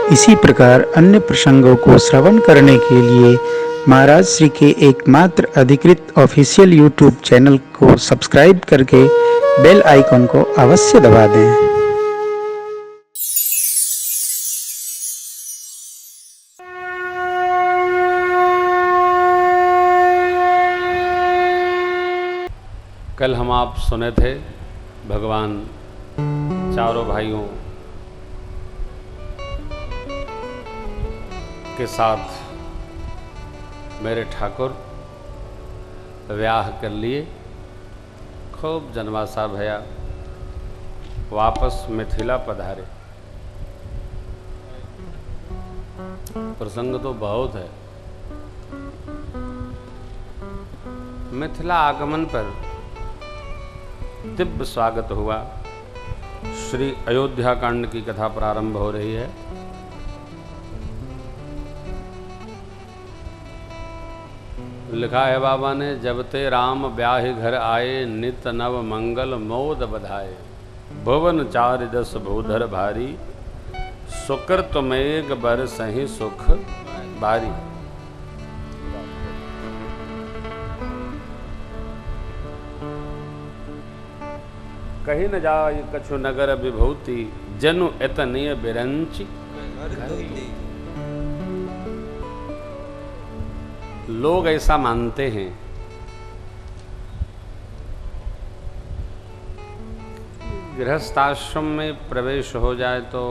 इसी प्रकार अन्य प्रसंगों को श्रवण करने के लिए महाराज श्री के एकमात्र अधिकृत ऑफिशियल यूट्यूब चैनल को सब्सक्राइब करके बेल आइकन को अवश्य दबा दें। कल हम आप सुने थे भगवान चारों भाइयों के साथ मेरे ठाकुर ब्याह कर लिए, खूब जनवासा भया, वापस मिथिला पधारे। प्रसंग तो बहुत है। मिथिला आगमन पर दिव्य स्वागत हुआ। श्री अयोध्या कांड की कथा प्रारंभ हो रही है। लिखा है बाबा ने, जब ते राम ब्याहि घर आए, नित नव मंगल मोद बधाए। भुवन चार दस भूधर भारी, सुकृत मेघ बर सही सुख बारी। कहीं न जाय कछु नगर विभूति, जनु एतनीय बिरंची। लोग ऐसा मानते हैं गृहस्थाश्रम में प्रवेश हो जाए तो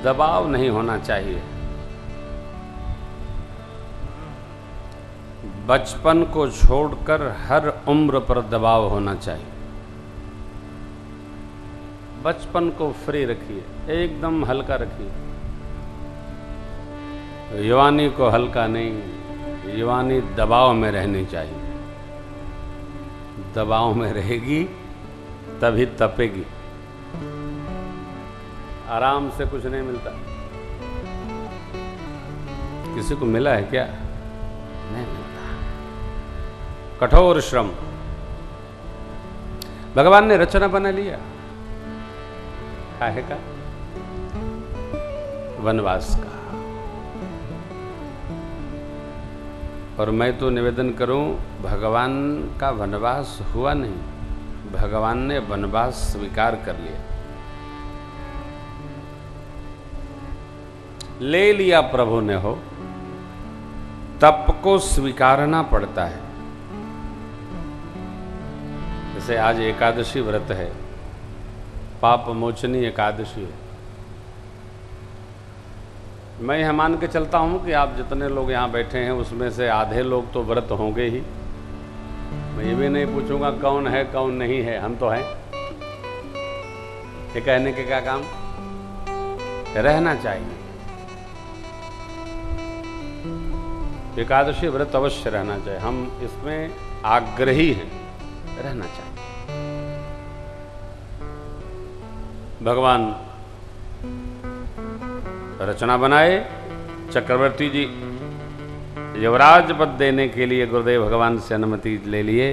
दबाव नहीं होना चाहिए। बचपन को छोड़कर हर उम्र पर दबाव होना चाहिए। बचपन को फ्री रखिए, एकदम हल्का रखिए। युवानी को हल्का नहीं, युवानी दबाव में रहनी चाहिए। दबाव में रहेगी तभी तपेगी। आराम से कुछ नहीं मिलता। किसी को मिला है क्या? नहीं मिलता। कठोर श्रम। भगवान ने रचना बना लिया काहे का? वनवास का। और मैं तो निवेदन करूं, भगवान का वनवास हुआ नहीं, भगवान ने वनवास स्वीकार कर लिया। ले लिया प्रभु ने हो। तप को स्वीकारना पड़ता है। जैसे आज एकादशी व्रत है, पाप मोचनी एकादशी है। मैं यह मान के चलता हूं कि आप जितने लोग यहाँ बैठे हैं उसमें से आधे लोग तो व्रत होंगे ही। मैं ये भी नहीं पूछूंगा कौन है कौन नहीं है, हम तो हैं। ये कहने के क्या काम? रहना चाहिए। एकादशी व्रत अवश्य रहना चाहिए। हम इसमें आग्रही हैं, रहना चाहिए। भगवान रचना बनाए। चक्रवर्ती जी युवराज पद देने के लिए गुरुदेव भगवान से अनुमति ले लिए,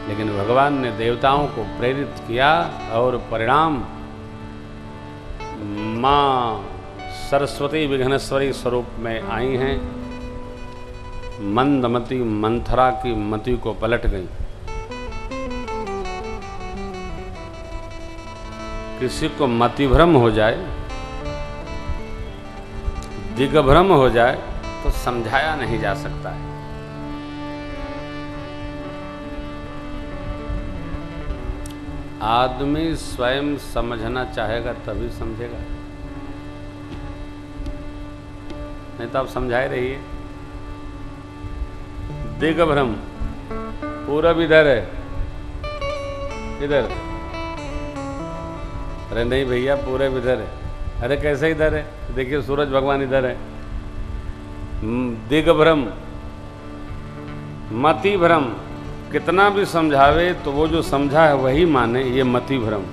लेकिन भगवान ने देवताओं को प्रेरित किया और परिणाम मां सरस्वती विघ्नेश्वरी स्वरूप में आई हैं। मंदमती मंथरा की मति को पलट गई। किसी को मतिभ्रम हो जाए, दिग्भ्रम हो जाए तो समझाया नहीं जा सकता है। आदमी स्वयं समझना चाहेगा तभी समझेगा, नहीं तो आप समझाए रहिए। दिग्भ्रम, पूरब इधर है, इधर। अरे नहीं भैया, पूरब इधर है। अरे कैसे इधर है? देखिए सूरज भगवान इधर है। दिग्भ्रम, मति भ्रम, कितना भी समझावे तो वो जो समझा है वही माने, ये मति भ्रम।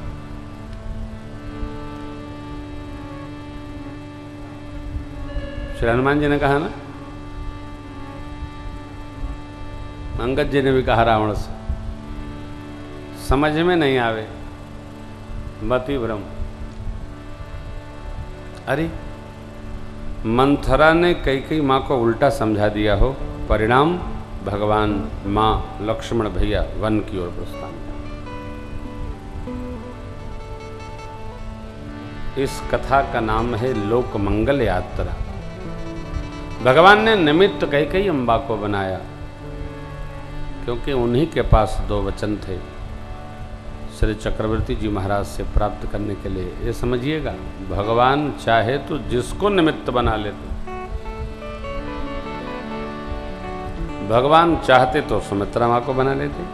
श्री हनुमान जी ने कहा ना, अंगद जी ने भी कहा रावण से, समझ में नहीं आवे, मति भ्रम। अरे मंथरा ने कैकेयी माँ को उल्टा समझा दिया हो, परिणाम भगवान, माँ, लक्ष्मण भैया वन की ओर प्रस्थान। इस कथा का नाम है लोक मंगल यात्रा। भगवान ने निमित्त कैकेयी अम्बा को बनाया क्योंकि उन्हीं के पास 2 वचन थे श्री चक्रवर्ती जी महाराज से प्राप्त करने के लिए। ये समझिएगा, भगवान चाहे तो जिसको निमित्त बना लेते। भगवान चाहते तो सुमित्रा माँ को बना लेते,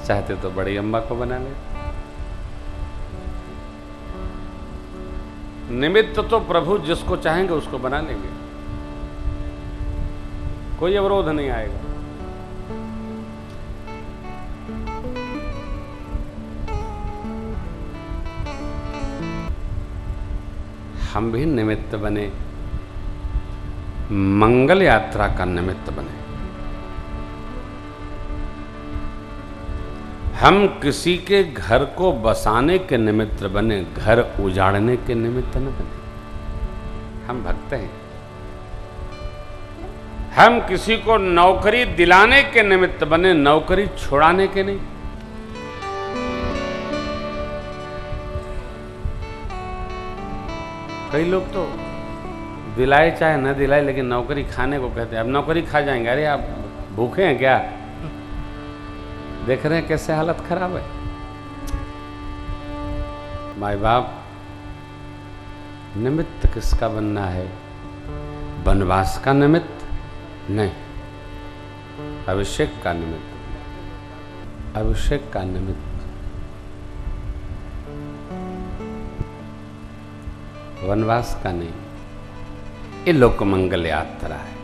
चाहते तो बड़ी अम्बा को बना लेते। निमित्त तो प्रभु जिसको चाहेंगे उसको बना लेंगे, कोई अवरोध नहीं आएगा। हम भी निमित्त बने, मंगल यात्रा का निमित्त बने। हम किसी के घर को बसाने के निमित्त बने, घर उजाड़ने के निमित्त न बने। हम भक्त हैं। हम किसी को नौकरी दिलाने के निमित्त बने, नौकरी छुड़ाने के नहीं। कई लोग तो दिलाए चाहे न दिलाए लेकिन नौकरी खाने को कहते हैं। अब नौकरी खा जाएंगे। अरे आप भूखे हैं क्या? देख रहे हैं कैसे हालत खराब है। माँ बाप निमित्त किसका बनना है? वनवास का निमित्त नहीं, अभिषेक का निमित्त, अभिषेक का निमित्त। वनवास का नहीं। ये लोक मंगल यात्रा है।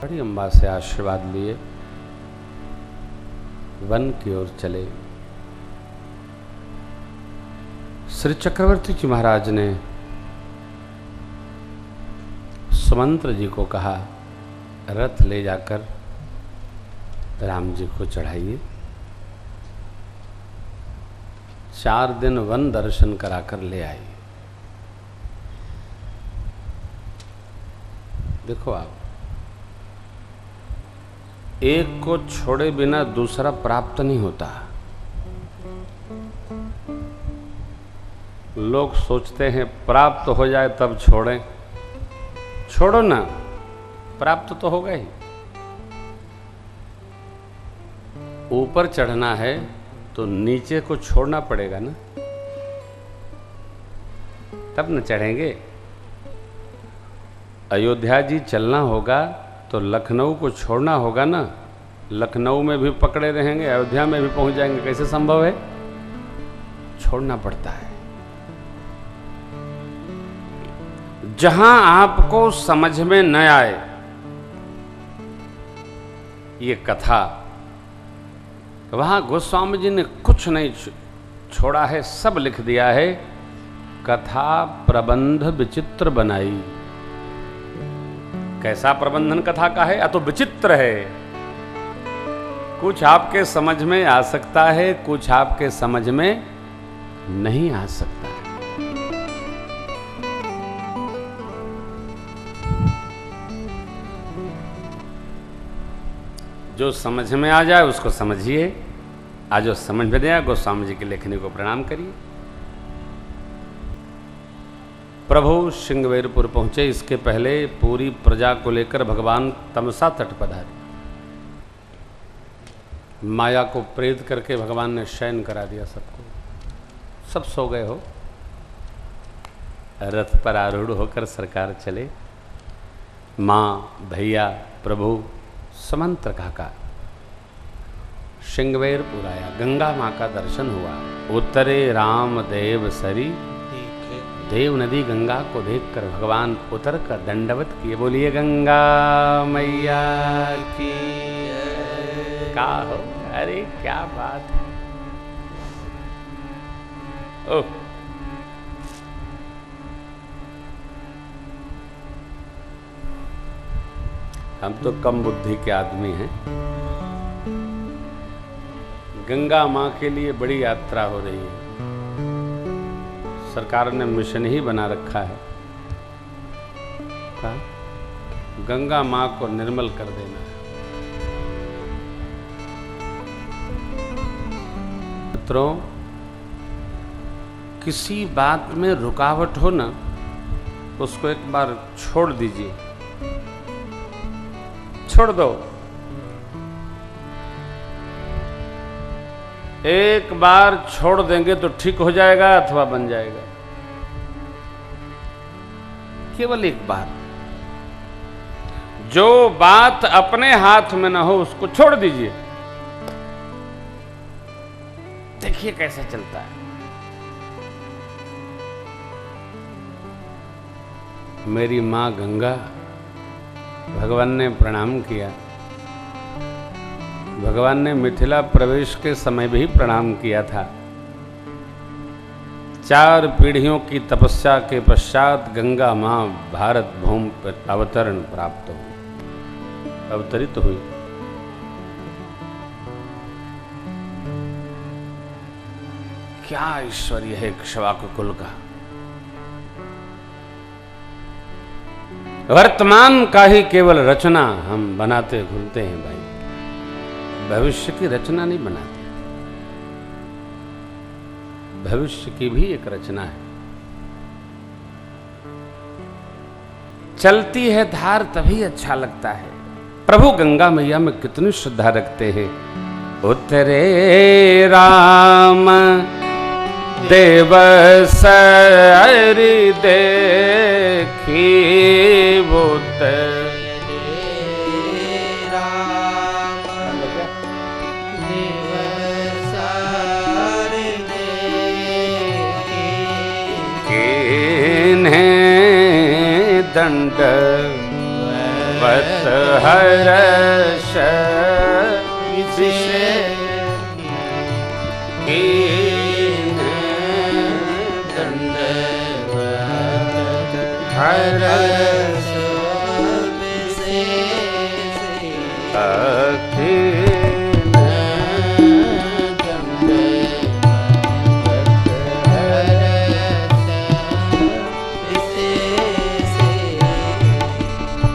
बड़ी अम्बा से आशीर्वाद लिए वन की ओर चले। श्री चक्रवर्ती जी महाराज ने सुमंत्र जी को कहा, रथ ले जाकर राम जी को चढ़ाइए। 4 दिन वन दर्शन कराकर ले आई। देखो आप, एक को छोड़े बिना दूसरा प्राप्त नहीं होता। लोग सोचते हैं प्राप्त हो जाए तब छोड़ें। छोड़ो ना, प्राप्त तो होगा ही। ऊपर चढ़ना है तो नीचे को छोड़ना पड़ेगा ना, तब न चढ़ेंगे। अयोध्या जी चलना होगा तो लखनऊ को छोड़ना होगा ना। लखनऊ में भी पकड़े रहेंगे, अयोध्या में भी पहुंच जाएंगे, कैसे संभव है? छोड़ना पड़ता है। जहां आपको समझ में न आए, ये कथा, वहां गोस्वामी जी ने कुछ नहीं छोड़ा है, सब लिख दिया है। कथा प्रबंध विचित्र बनाई। कैसा प्रबंधन कथा का है? या तो विचित्र है, कुछ आपके समझ में आ सकता है, कुछ आपके समझ में नहीं आ सकता है। जो समझ में आ जाए उसको समझिए, आज जो समझ में नहीं आया गोस्वामी जी की लेखनी को प्रणाम करिए। प्रभु श्रृंगवेरपुर पहुंचे, इसके पहले पूरी प्रजा को लेकर भगवान तमसा तट पधारे। माया को प्रेरित करके भगवान ने शयन करा दिया सबको। सब सो गए हो। रथ पर आरूढ़ होकर सरकार चले। माँ, भैया, प्रभु समंत्र काका श्रृंगवेरपुर आया। गंगा माँ का दर्शन हुआ। उतरे राम देव सरी, देव नदी गंगा को देखकर भगवान उतर कर दंडवत किए। बोलिए गंगा मैया की। का हो? अरे क्या बात है। ओह, हम तो कम बुद्धि के आदमी हैं। गंगा माँ के लिए बड़ी यात्रा हो रही है। सरकार ने मिशन ही बना रखा है, क्या? गंगा माँ को निर्मल कर देना है। मित्रों, किसी बात में रुकावट हो ना, उसको एक बार छोड़ दीजिए, छोड़ दो। एक बार छोड़ देंगे तो ठीक हो जाएगा अथवा बन जाएगा। केवल एक बार। जो बात अपने हाथ में ना हो उसको छोड़ दीजिए, देखिए कैसे चलता है। मेरी मां गंगा, भगवान ने प्रणाम किया। भगवान ने मिथिला प्रवेश के समय भी प्रणाम किया था। 4 पीढ़ियों की तपस्या के पश्चात गंगा मां भारत भूमि पर अवतरण प्राप्त हुई, अवतरित हुई। क्या ऐश्वर्य है इक्ष्वाकु कुल का। वर्तमान का ही केवल रचना हम बनाते घूमते हैं भाई, भविष्य की रचना नहीं बनाते। भविष्य की भी एक रचना है। चलती है धार तभी अच्छा लगता है। प्रभु गंगा मैया में कितनी श्रद्धा रखते हैं। उतरे राम देवस हरि देखी उतरे दंडवत हर्ष विशेष दंडवत हर्ष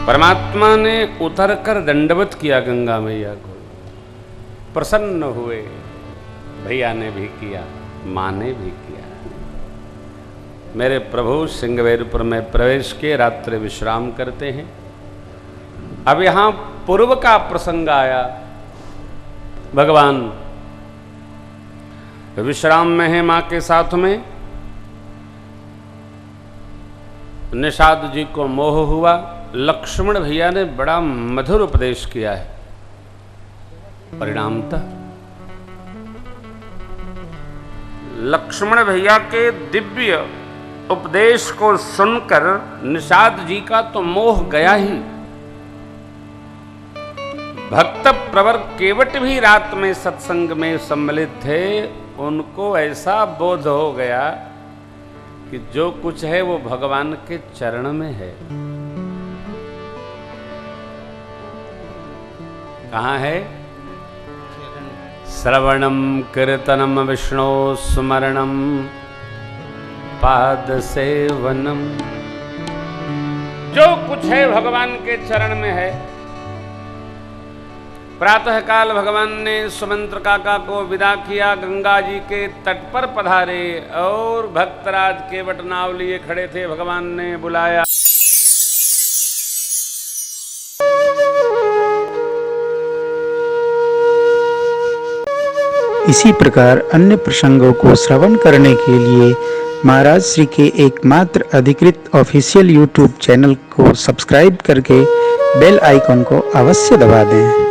परमात्मा ने उतरकर दंडवत किया गंगा मैया को, प्रसन्न हुए। भैया ने भी किया, मां ने भी किया। मेरे प्रभु सिंहवेरपुर में प्रवेश किए, रात्रि विश्राम करते हैं। अब यहां पूर्व का प्रसंग आया। भगवान विश्राम में है मां के साथ में। निषाद जी को मोह हुआ। लक्ष्मण भैया ने बड़ा मधुर उपदेश किया है। परिणामतः लक्ष्मण भैया के दिव्य उपदेश को सुनकर निषाद जी का तो मोह गया ही। भक्त प्रवर केवट भी रात में सत्संग में सम्मिलित थे। उनको ऐसा बोध हो गया कि जो कुछ है वो भगवान के चरण में है। कहाँ है? श्रवणम कीर्तनम विष्णु स्मरणम पाद सेवनम। जो कुछ है भगवान के चरण में है। प्रातः काल भगवान ने सुमंत्र काका को विदा किया, गंगा जी के तट पर पधारे और भक्तराज केवट नाव लिए खड़े थे। भगवान ने बुलाया। इसी प्रकार अन्य प्रसंगों को श्रवण करने के लिए महाराज श्री के एकमात्र अधिकृत ऑफिशियल यूट्यूब चैनल को सब्सक्राइब करके बेल आइकन को अवश्य दबा दें।